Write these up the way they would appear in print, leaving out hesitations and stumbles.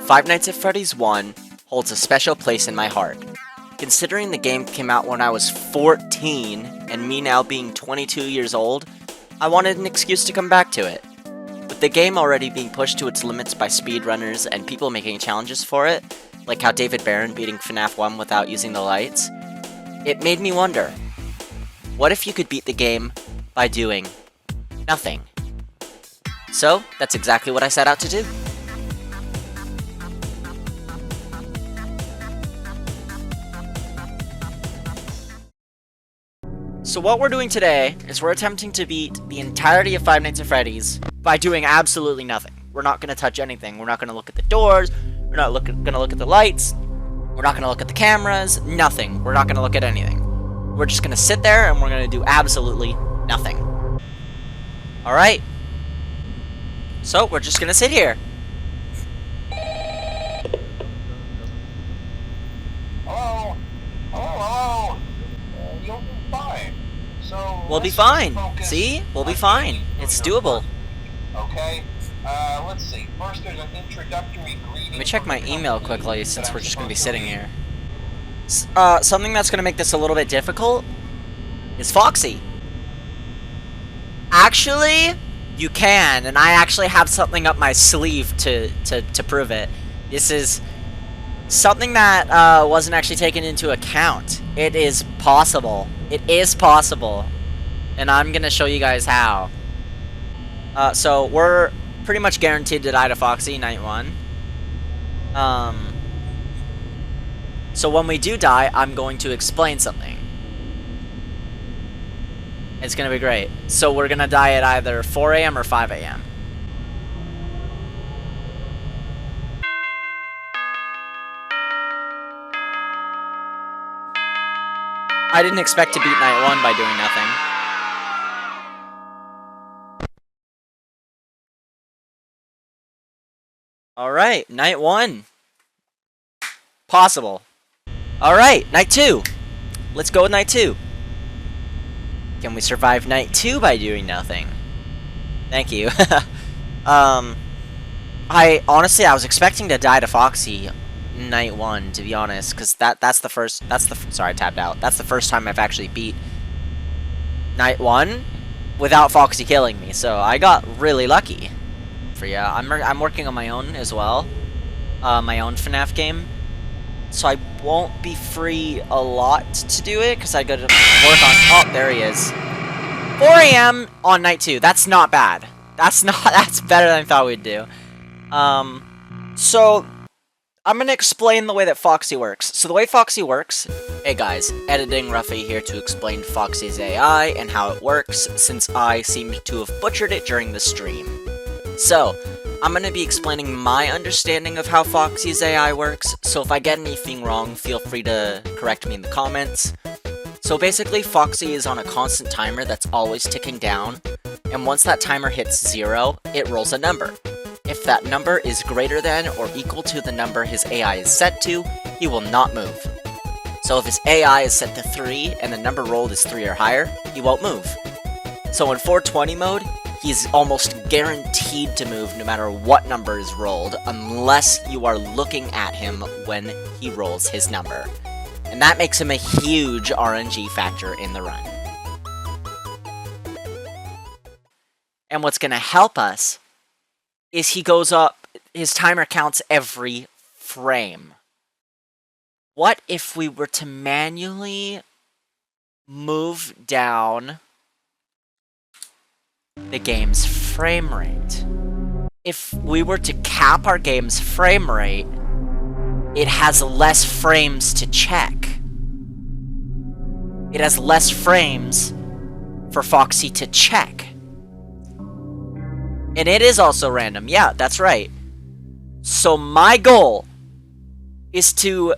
Five Nights at Freddy's 1 holds a special place in my heart. Considering the game came out when I was 14, and me now being 22 years old, I wanted an excuse to come back to it. With the game already being pushed to its limits by speedrunners and people making challenges for it, like how David Barron beating FNAF 1 without using the lights, it made me wonder, what if you could beat the game by doing nothing? So, that's exactly what I set out to do. So what we're doing today is we're attempting to beat the entirety of Five Nights at Freddy's by doing absolutely nothing. We're not going to touch anything. We're not going to look at the doors. We're not going to look at the lights. We're not going to look at the cameras. Nothing. We're not going to look at anything. We're just going to sit there and we're going to do absolutely nothing. Alright. So we're just going to sit here. Hello? Hello? You'll be fine. So We'll be fine. See? We'll be fine. It's doable. Okay. Let's see. First, there's an introductory greeting. Let me check my email quickly since we're just going to be sitting here. Something that's going to make this a little bit difficult is Foxy. Actually, you can, and I actually have something up my sleeve to prove it. This is something that wasn't actually taken into account. It is possible. It is possible. And I'm going to show you guys how. So, we're pretty much guaranteed to die to Foxy night 1. So when we do die, I'm going to explain something. It's going to be great. So we're going to die at either 4 a.m. or 5 a.m. I didn't expect to beat night 1 by doing nothing. Alright, night 1. Possible. Alright, night 2. Let's go with night 2. Can we survive night 2 by doing nothing? Thank you. I was expecting to die to Foxy night 1, to be honest, because sorry, I tapped out. That's the first time I've actually beat night 1 without Foxy killing me, so I got really lucky. For yeah, I'm working on my own as well. My own FNAF game. So I won't be free a lot to do it, because I gotta work on... Oh, there he is. 4 a.m. on night 2. That's not bad. That's better than I thought we'd do. So, I'm gonna explain the way that Foxy works. So the way Foxy works... Hey guys, editing Ruffy here to explain Foxy's AI and how it works, since I seemed to have butchered it during the stream. So, I'm going to be explaining my understanding of how Foxy's AI works, so if I get anything wrong, feel free to correct me in the comments. So basically, Foxy is on a constant timer that's always ticking down, and once that timer hits 0, it rolls a number. If that number is greater than or equal to the number his AI is set to, he will not move. So if his AI is set to 3, and the number rolled is 3 or higher, he won't move. So in 420 mode, he's almost guaranteed to move no matter what number is rolled, unless you are looking at him when he rolls his number. And that makes him a huge RNG factor in the run. And what's going to help us is he goes up, his timer counts every frame. What if we were to manually move down the game's frame rate? If we were to cap our game's frame rate, it has less frames to check. It has less frames for Foxy to check. And it is also random. Yeah, that's right. So my goal is to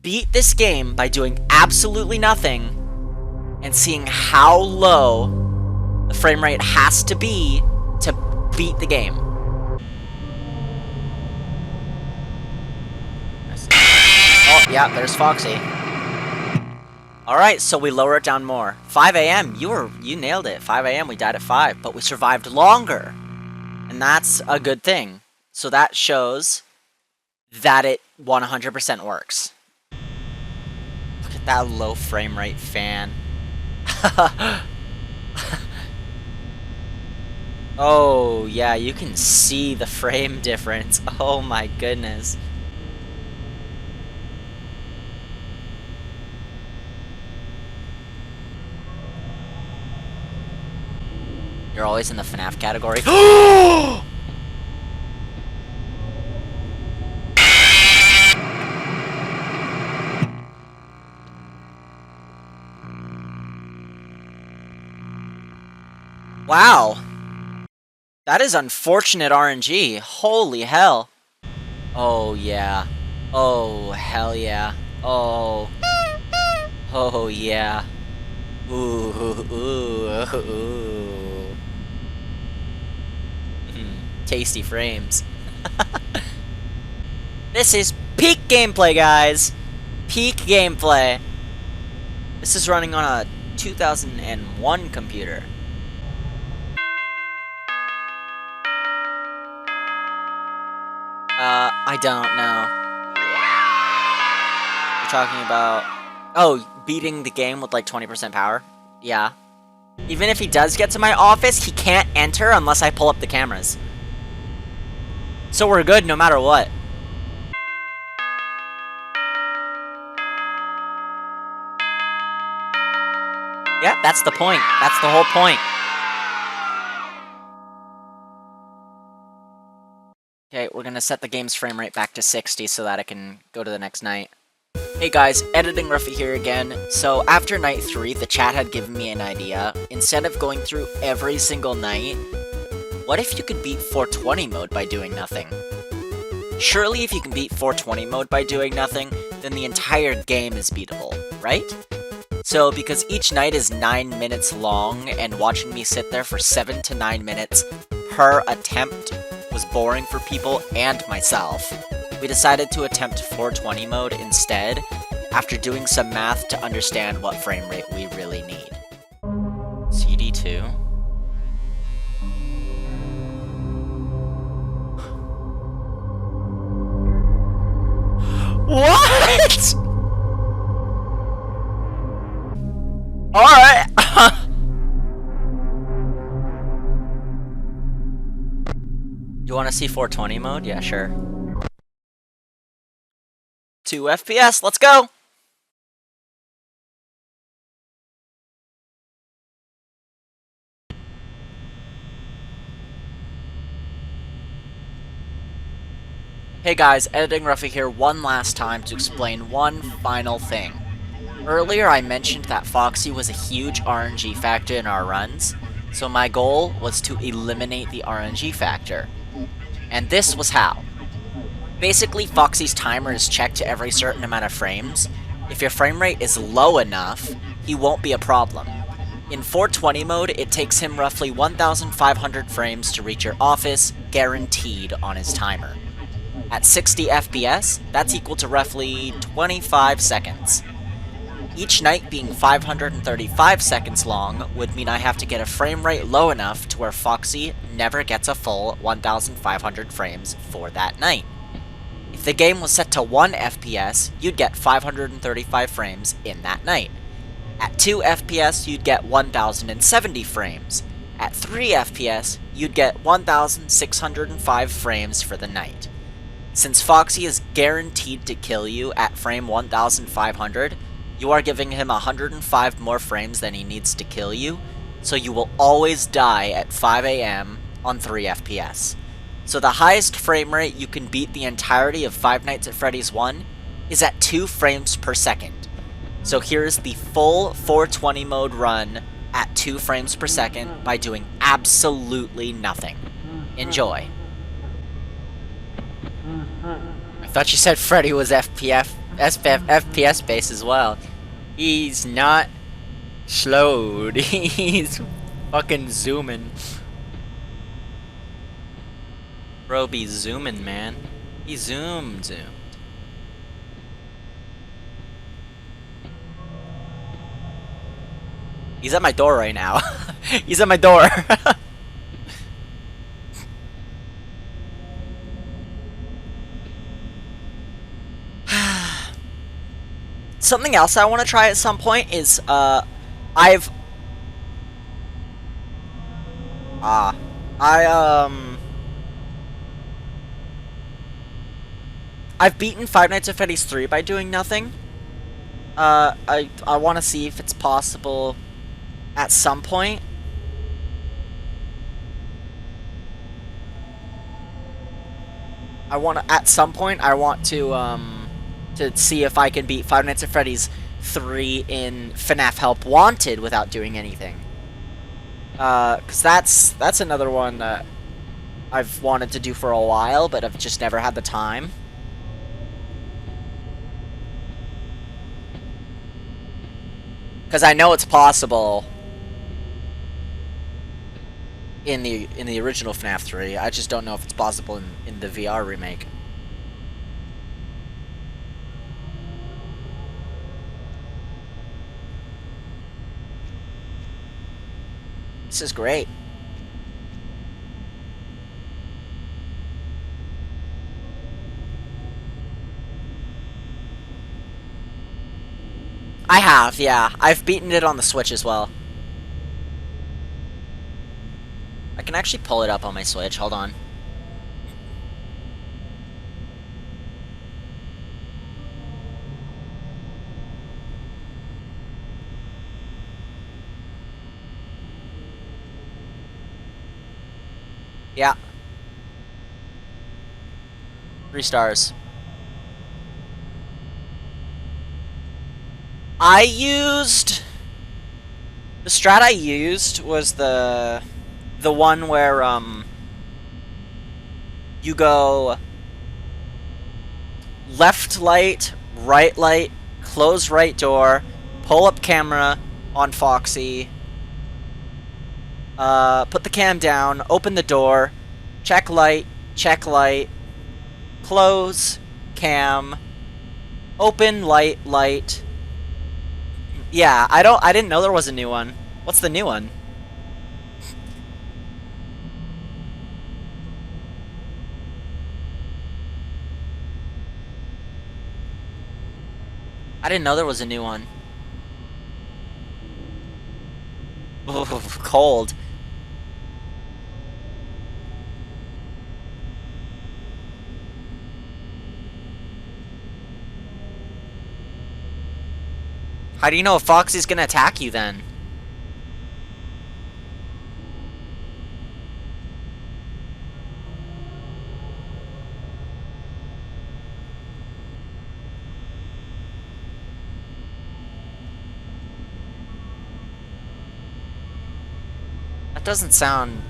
beat this game by doing absolutely nothing and seeing how low the frame rate has to be to beat the game. Oh, yeah, there's Foxy. Alright, so we lower it down more. 5 a.m. You nailed it. 5 a.m. we died at 5, but we survived longer. And that's a good thing. So that shows that it 100% works. Look at that low frame rate fan. Oh, yeah, you can see the frame difference. Oh my goodness. You're always in the FNAF category. Wow. That is unfortunate RNG. Holy hell. Oh, yeah. Oh, hell yeah. Oh. Oh, yeah. Ooh, ooh, ooh. Tasty frames. This is peak gameplay, guys. Peak gameplay. This is running on a 2001 computer. I don't know. You're talking about... Oh, beating the game with like 20% power? Yeah. Even if he does get to my office, he can't enter unless I pull up the cameras. So we're good no matter what. Yeah, that's the point. That's the whole point. Okay, we're gonna set the game's frame rate back to 60 so that I can go to the next night. Hey guys, Editing Ruffy here again. So after night 3, the chat had given me an idea. Instead of going through every single night, what if you could beat 420 mode by doing nothing? Surely if you can beat 420 mode by doing nothing, then the entire game is beatable, right? So because each night is 9 minutes long, and watching me sit there for 7 to 9 minutes per attempt was boring for people and myself, we decided to attempt 420 mode instead, after doing some math to understand what frame rate we really need. CD2? What?! Alright! You wanna see 420 mode? Yeah, sure. 2 FPS, let's go! Hey guys, Editing Ruffy here one last time to explain one final thing. Earlier I mentioned that Foxy was a huge RNG factor in our runs, so my goal was to eliminate the RNG factor. And this was how. Basically, Foxy's timer is checked to every certain amount of frames. If your frame rate is low enough, he won't be a problem. In 420 mode, it takes him roughly 1,500 frames to reach your office, guaranteed on his timer. At 60 FPS, that's equal to roughly 25 seconds. Each night being 535 seconds long would mean I have to get a frame rate low enough to where Foxy never gets a full 1,500 frames for that night. If the game was set to 1 FPS, you'd get 535 frames in that night. At 2 FPS, you'd get 1,070 frames. At 3 FPS, you'd get 1,605 frames for the night. Since Foxy is guaranteed to kill you at frame 1,500, you are giving him 105 more frames than he needs to kill you, so you will always die at 5 AM on 3 FPS. So the highest frame rate you can beat the entirety of Five Nights at Freddy's 1 is at 2 frames per second. So here's the full 420 mode run at 2 frames per second by doing absolutely nothing. Enjoy. I thought you said Freddy was FPS based as well. He's not slowed. He's fucking zooming. Bro be zooming, man. He zoomed. He's at my door right now. He's at my door. Something else I want to try at some point is, I've beaten Five Nights at Freddy's 3 by doing nothing. I want to see if it's possible at some point. At some point, I want to see if I can beat Five Nights at Freddy's 3 in FNAF Help Wanted without doing anything. Cause that's another one that I've wanted to do for a while, but I've just never had the time. Cause I know it's possible in the original FNAF 3. I just don't know if it's possible in the VR remake. This is great. I have, yeah. I've beaten it on the Switch as well. I can actually pull it up on my Switch. Hold on. Yeah. 3 stars. The strat I used was the one where you go left light, close right door, pull up camera on Foxy, put the cam down, open the door, check light, close, cam, open, light. Yeah, I didn't know there was a new one. What's the new one? I didn't know there was a new one. Oh, cold. How do you know if Foxy's gonna attack you then? That doesn't sound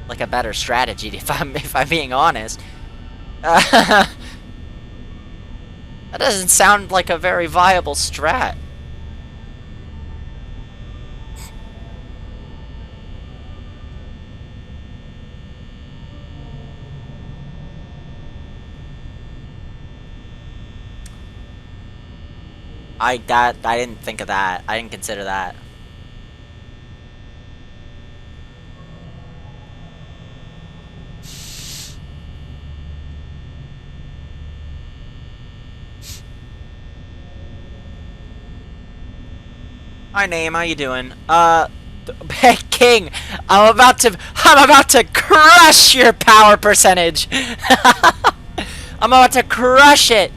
like a better strategy if I'm being honest. That doesn't sound like a very viable strat. I didn't think of that. I didn't consider that. Hi, Name. How you doing? Hey, King. I'm about to crush your power percentage. I'm about to crush it.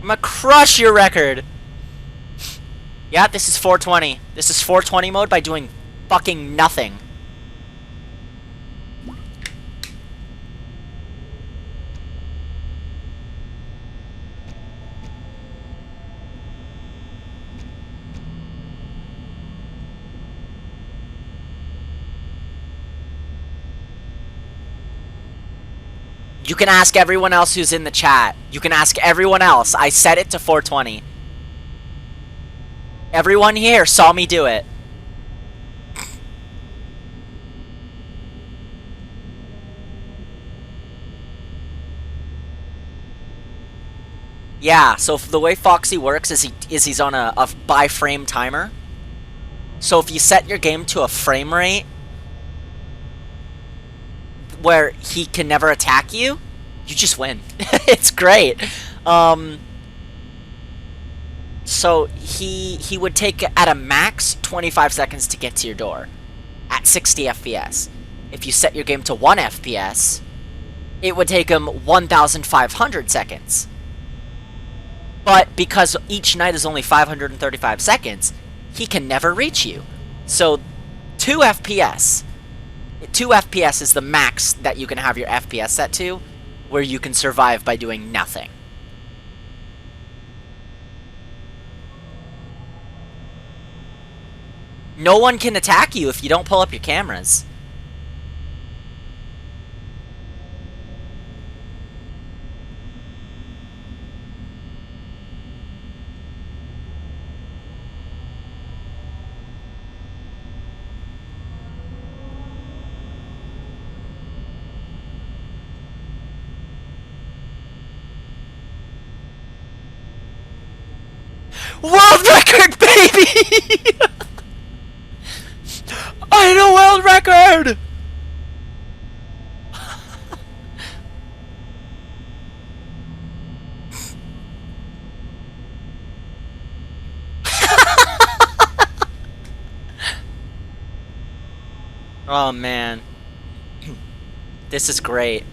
I'm gonna crush your record. Yeah, this is 420. This is 420 mode by doing fucking nothing. You can ask everyone else who's in the chat. You can ask everyone else. I set it to 420. Everyone here saw me do it. Yeah, so the way Foxy works is he's on a by frame timer. So if you set your game to a frame rate where he can never attack you, you just win. It's great. So he would take at a max 25 seconds to get to your door at 60 FPS. If you set your game to 1 FPS, it would take him 1,500 seconds. But because each night is only 535 seconds, he can never reach you. So 2 FPS. 2 FPS is the max that you can have your FPS set to, where you can survive by doing nothing. No one can attack you if you don't pull up your cameras. World record, baby! I hit a world record! Oh man. This is great.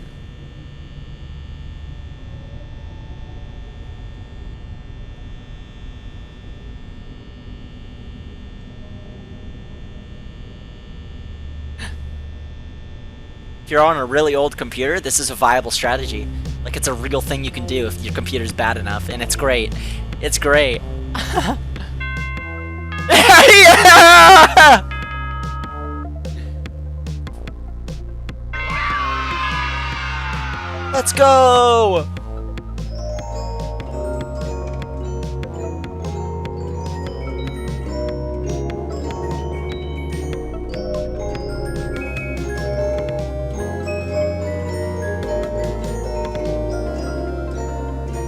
If you're on a really old computer, this is a viable strategy. Like, it's a real thing you can do if your computer's bad enough, and it's great. It's great. Yeah! Let's go!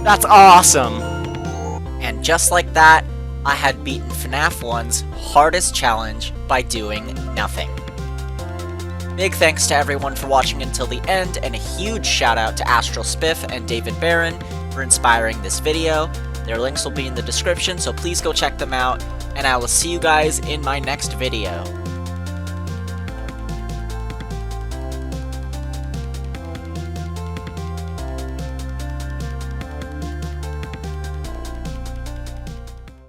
That's awesome! And just like that, I had beaten FNAF 1's hardest challenge by doing nothing. Big thanks to everyone for watching until the end, and a huge shout out to Astral Spiff and David Barron for inspiring this video. Their links will be in the description, so please go check them out, and I will see you guys in my next video.